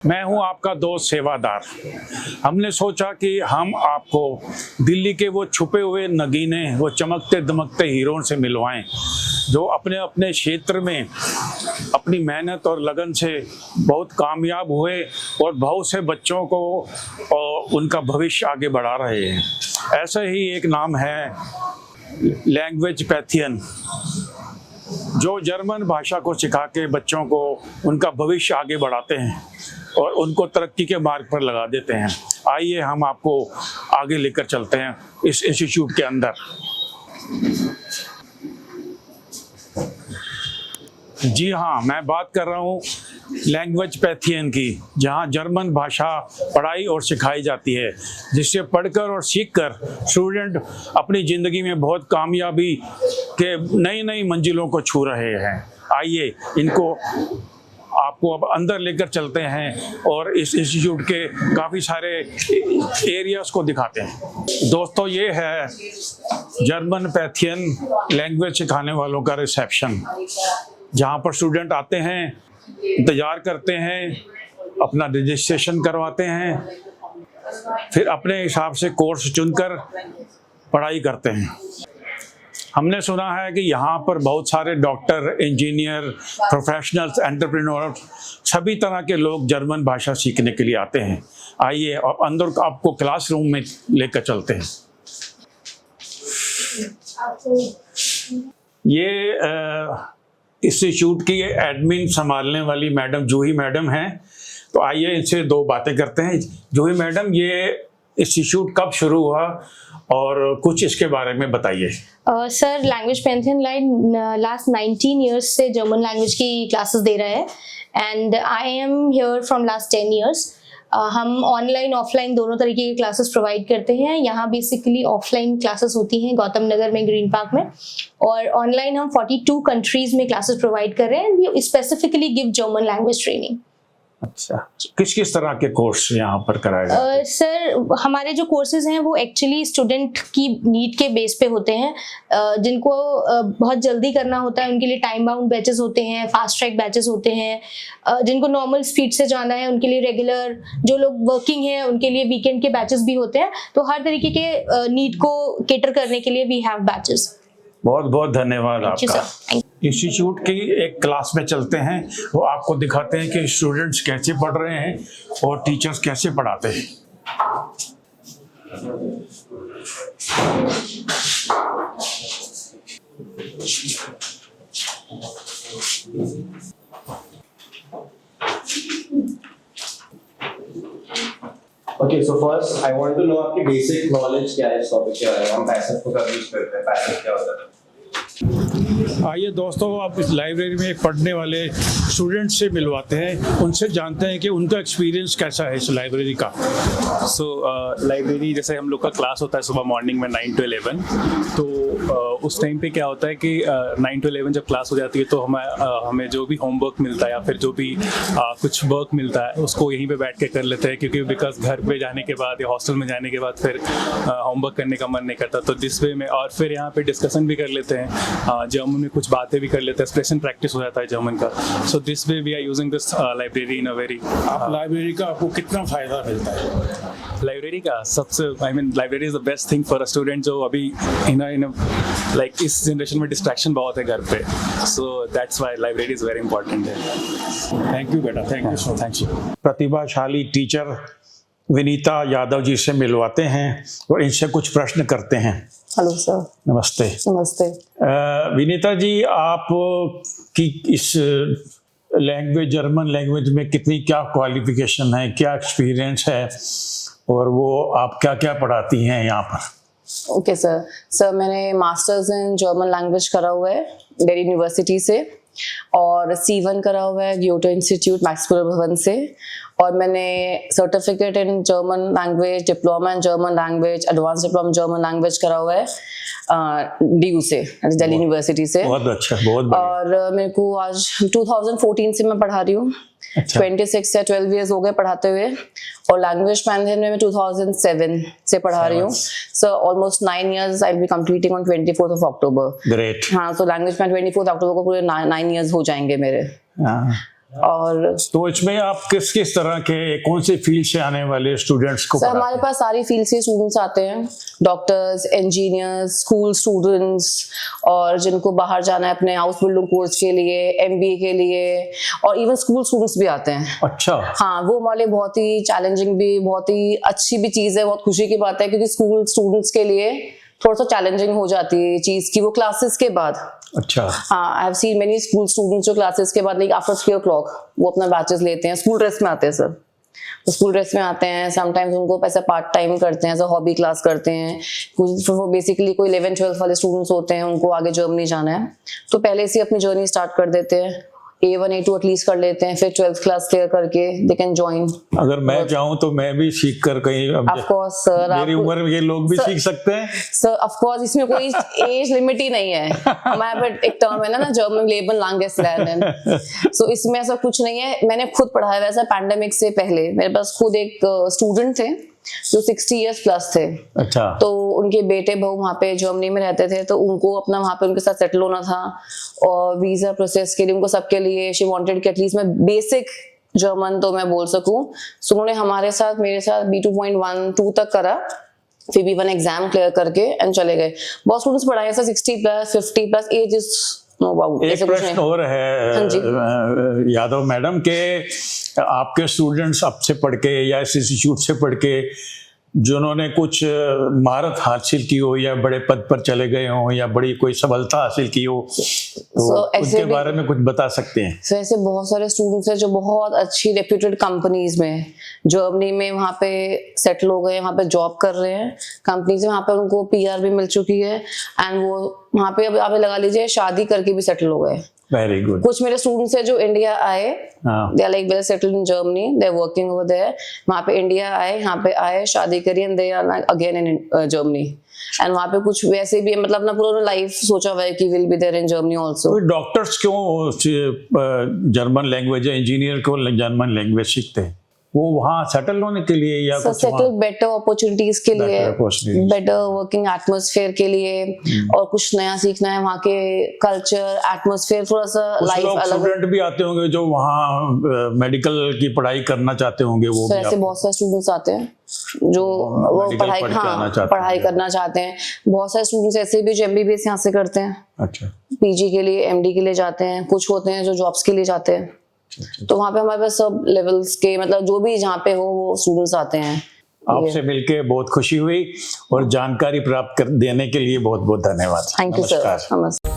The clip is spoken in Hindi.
मैं हूं आपका दोस्त सेवादार। हमने सोचा कि हम आपको दिल्ली के वो छुपे हुए नगीने, वो चमकते दमकते हीरों से मिलवाएं जो अपने अपने क्षेत्र में अपनी मेहनत और लगन से बहुत कामयाब हुए और बहुत से बच्चों को उनका भविष्य आगे बढ़ा रहे हैं। ऐसा ही एक नाम है लैंग्वेज पैथियन, जो जर्मन भाषा को सिखा के बच्चों को उनका भविष्य आगे बढ़ाते हैं और उनको तरक्की के मार्ग पर लगा देते हैं। आइए हम आपको आगे लेकर चलते हैं इस इंस्टीट्यूट के अंदर। जी हाँ, मैं बात कर रहा हूँ लैंग्वेज पैथियन की, जहाँ जर्मन भाषा पढ़ाई और सिखाई जाती है, जिससे पढ़कर और सीखकर स्टूडेंट अपनी ज़िंदगी में बहुत कामयाबी के नई नई मंजिलों को छू रहे हैं। आइए इनको आपको अब अंदर लेकर चलते हैं और इस इंस्टीट्यूट के काफ़ी सारे एरियाज़ को दिखाते हैं। दोस्तों, ये है जर्मन पैथियन लैंग्वेज सिखाने वालों का रिसेप्शन, जहाँ पर स्टूडेंट आते हैं, इंतज़ार करते हैं, अपना रजिस्ट्रेशन करवाते हैं, फिर अपने हिसाब से कोर्स चुनकर पढ़ाई करते हैं। हमने सुना है कि यहाँ पर बहुत सारे डॉक्टर, इंजीनियर, प्रोफेशनल्स, एंटरप्रेन्योर, सभी तरह के लोग जर्मन भाषा सीखने के लिए आते हैं। आइए और अंदर आपको क्लासरूम में लेकर चलते हैं। ये इंस्टीट्यूट की एडमिन संभालने वाली मैडम जूही मैडम हैं, तो आइए इनसे दो बातें करते हैं। जूही मैडम, ये इंस्टीट्यूट कब शुरू हुआ और कुछ इसके बारे में बताइए। सर, लैंग्वेज पैथियन लाइन लास्ट 19 ईयर्स से जर्मन लैंग्वेज की क्लासेस दे रहा है and I am here from last 10 years. हम ऑनलाइन ऑफलाइन दोनों तरीके के क्लासेस प्रोवाइड करते हैं। यहाँ बेसिकली ऑफलाइन क्लासेस होती हैं गौतम नगर में, ग्रीन पार्क में, और ऑनलाइन हम 42 कंट्रीज में क्लासेस प्रोवाइड कर रहे हैं। We specifically give German language training. अच्छा, किस किस तरह के कोर्स यहाँ पर कराए जाते हैं? सर, हमारे जो कोर्सेज हैं वो एक्चुअली स्टूडेंट की नीड के बेस पे होते हैं। जिनको बहुत जल्दी करना होता है उनके लिए टाइम बाउंड बैचेस होते हैं, फास्ट ट्रैक बैचेस होते हैं। जिनको नॉर्मल स्पीड से जाना है उनके लिए रेगुलर, जो लोग वर्किंग हैं उनके लिए वीकेंड के बैचेस भी होते हैं। तो हर तरीके के नीड को केटर करने के लिए वी हैव बैचेस। बहुत बहुत धन्यवाद आपका। इंस्टीट्यूट की एक क्लास में चलते हैं, वो आपको दिखाते हैं कि स्टूडेंट्स कैसे पढ़ रहे हैं और टीचर्स कैसे पढ़ाते हैं। Okay, so first I want to know आपकी बेसिक नॉलेज क्या है इस टॉपिक के बारे में। हम पैसिव को कब यूज करते हैं, पैसिव क्या होता है? आइए दोस्तों, आप इस लाइब्रेरी में पढ़ने वाले स्टूडेंट्स से मिलवाते हैं, उनसे जानते हैं कि उनका एक्सपीरियंस कैसा है इस लाइब्रेरी का। लाइब्रेरी जैसे हम लोग का क्लास होता है सुबह मॉर्निंग में 9 to 11, तो उस टाइम पे क्या होता है कि 9 to 11 जब क्लास हो जाती है तो हमें जो भी होमवर्क मिलता है या फिर जो भी कुछ वर्क मिलता है उसको यहीं पे बैठ के कर लेते हैं, क्योंकि बिकॉज घर पे जाने के बाद या हॉस्टल में जाने के बाद फिर होमवर्क करने का मन नहीं करता। तो दिस वे में, और फिर यहाँ पे डिस्कशन भी कर लेते हैं, जर्मन में कुछ बातें भी कर लेते हैं, एक्सप्रेशन प्रैक्टिस हो जाता है जर्मन का। So this way we are using this library in a very. आप लाइब्रेरी का आपको कितना फ़ायदा मिलता है? लाइब्रेरी का सबसे, library is the best thing for a student जो अभी इन लाइक इस जनरेशन में डिस्ट्रैक्शन बहुत है घर पे, so that's why library is very important है। थैंक यू बेटा, थैंक यू सो मच। प्रतिभाशाली टीचर विनीता यादव जी से मिलवाते हैं और इनसे कुछ प्रश्न करते हैं। Hello sir. नमस्ते। नमस्ते। विनीता जी, आप की इस लैंग्वेज, जर्मन लैंग्वेज में कितनी क्या क्वालिफिकेशन है, क्या एक्सपीरियंस है, और वो आप क्या क्या पढ़ाती हैं यहाँ पर? ओके सर, मैंने मास्टर्स इन जर्मन लैंग्वेज करा हुआ है दिल्ली यूनिवर्सिटी से, और C1 करा हुआ है ग्योटे इंस्टीट्यूट मैक्सवेल भवन से, और मैंने certificate in German language, diploma in German language, advance diploma German language करा हुआ है DU से, दिल्ली यूनिवर्सिटी से। बहुत अच्छा, बहुत बढ़िया। और मेरे को आज 2014 से मैं पढ़ा रही हूँ। अच्छा। 26 या 12 ईयर्स हो गए पढ़ाते हुए, और लैंग्वेज पैथियन में मैं 2007 से पढ़ा रही हूँ। So almost 9 years I will be completing on 24 October. Great. हाँ, तो लैंग्वेज पैथियन 24 अक्टूबर को पूरे 9 ईयर्स हो जाएंगे मेरे। और तो इसमें आप किस किस तरह के, कौन से फील्ड से आने वाले स्टूडेंट्स को सर हमारे पढ़ाते हैं? पास सारी फील्ड से स्टूडेंट्स आते हैं, डॉक्टर्स, इंजीनियर्स, स्कूल स्टूडेंट्स, और जिनको बाहर जाना है अपने हाउस बिल्डिंग कोर्स के लिए, एमबीए के लिए, और इवन स्कूल स्टूडेंट्स भी आते हैं। अच्छा। हाँ, वो हमारे लिए बहुत ही चैलेंजिंग भी, बहुत ही अच्छी भी चीज़ है, बहुत खुशी की बात है, क्योंकि स्कूल स्टूडेंट्स के लिए थोड़ा सा चैलेंजिंग हो जाती है ये चीज़ की वो क्लासेस के बाद। अच्छा। हाँ, I have seen many school students जो क्लासेस के बाद लाइक आफ्टर 3 o'clock वो अपना बैचेस लेते हैं, स्कूल ड्रेस में आते हैं सर, तो स्कूल ड्रेस में आते हैं, समटाइम्स उनको ऐसा पार्ट टाइम करते हैं, ऐसा हॉबी क्लास करते हैं कुछ। वो बेसिकली कोई 11th-12th वाले स्टूडेंट्स होते हैं, उनको आगे जर्मनी जाना है, तो पहले से अपनी जर्नी स्टार्ट कर देते हैं, A1 A2 एटलीस्ट कर लेते हैं, फिर 12th क्लास क्लियर करके दे कैन ज्वाइन। अगर मैं चाहूँ तो मैं भी सीख कर कहीं, ऑफ कोर्स सर, मेरी उम्र के लोग भी सीख सकते हैं। सर ऑफ कोर्स इसमें कोई एज लिमिट ही नहीं है। हमारे पे एक टर्म है ना जर्मन लेबन लैंग्वेज लर्नन, सो इसमें ऐसा कुछ नहीं है। मैंने खुद पढ़ा है वैसा, पैंडेमिक से पहले मेरे पास खुद एक स्टूडेंट थे जो 60 years प्लस थे। अच्छा। तो उनके बेटे बहू वहाँ पे जर्मनी में रहते थे, तो उनको अपना वहाँ पे उनके साथ सेटल होना था, और वीजा प्रोसेस के लिए उनको सबके लिए शी वांटेड कि एटलीस्ट मैं बेसिक जर्मन तो मैं बोल सकूं। सो उन्होंने हमारे साथ, मेरे साथ B2.12 तक करा, फिर B1 एग्जाम क्लियर करके एंड चले गए। बहुत स्टूडेंट्स पढ़ाए sir 60+, 50+, age is no about. एक प्रश्न और हाँ जी। है यादव मैडम के, आपके स्टूडेंट्स आपसे पढ़ के या इस इंस्टीट्यूट से पढ़ के जिन्होंने कुछ महारत हासिल की हो, या बड़े पद पर चले गए हों, या बड़ी कोई सफलता हासिल की हो, तो उनके बारे में कुछ बता सकते हैं? सो ऐसे बहुत सारे स्टूडेंट्स हैं जो बहुत अच्छी रेप्यूटेड कंपनीज में जर्मनी में वहाँ पे सेटल हो गए, वहाँ पे जॉब कर रहे हैं कंपनीज में, वहाँ पे उनको PR भी मिल चुकी है, एंड वो वहाँ पे अब आप लगा लीजिए शादी करके भी सेटल हो गए। Very good. कुछ मेरे स्टूडेंट्स हैं जो इंडिया आए, they are like well settled in Germany, they are working over there, वहाँ पे इंडिया आए, यहाँ पे आए, शादी करी, and they are again in Germany, and वहाँ पे कुछ वैसे भी मतलब अपना पूरा लाइफ सोचा हुआ है कि will be there in Germany also. Doctors क्यों जर्मन लैंग्वेज या इंजीनियर को जर्मन लैंग्वेज सीखते हैं? वो वहाँ सेटल होने के लिए, या कुछ सेटल बेटर अपॉर्चुनिटीज के लिए, better opportunities। Better working atmosphere के लिए, और कुछ नया सीखना है, वहाँ के कल्चर एटमॉस्फेयर, थोड़ा सा लाइफ अलग। स्टूडेंट भी आते होंगे जो वहाँ मेडिकल की पढ़ाई करना चाहते होंगे, वो तो भी ऐसे बहुत सारे स्टूडेंट्स आते हैं जो वो medical पढ़ाई, पढ़ के आना हाँ चाहते पढ़ाई हैं। करना चाहते हैं। बहुत सारे स्टूडेंट्स ऐसे भी जो MBBS यहाँ से करते हैं, अच्छा। PG के लिए, MD के लिए जाते हैं, कुछ होते हैं जो जॉब्स के लिए जाते हैं। तो वहाँ पे हमारे पास सब लेवल्स के, मतलब जो भी जहाँ पे हो वो स्टूडेंट्स आते हैं। आपसे मिलके बहुत खुशी हुई, और जानकारी प्राप्त कर देने के लिए बहुत बहुत धन्यवाद। Thank you sir. नमस्कार। नमस्कार।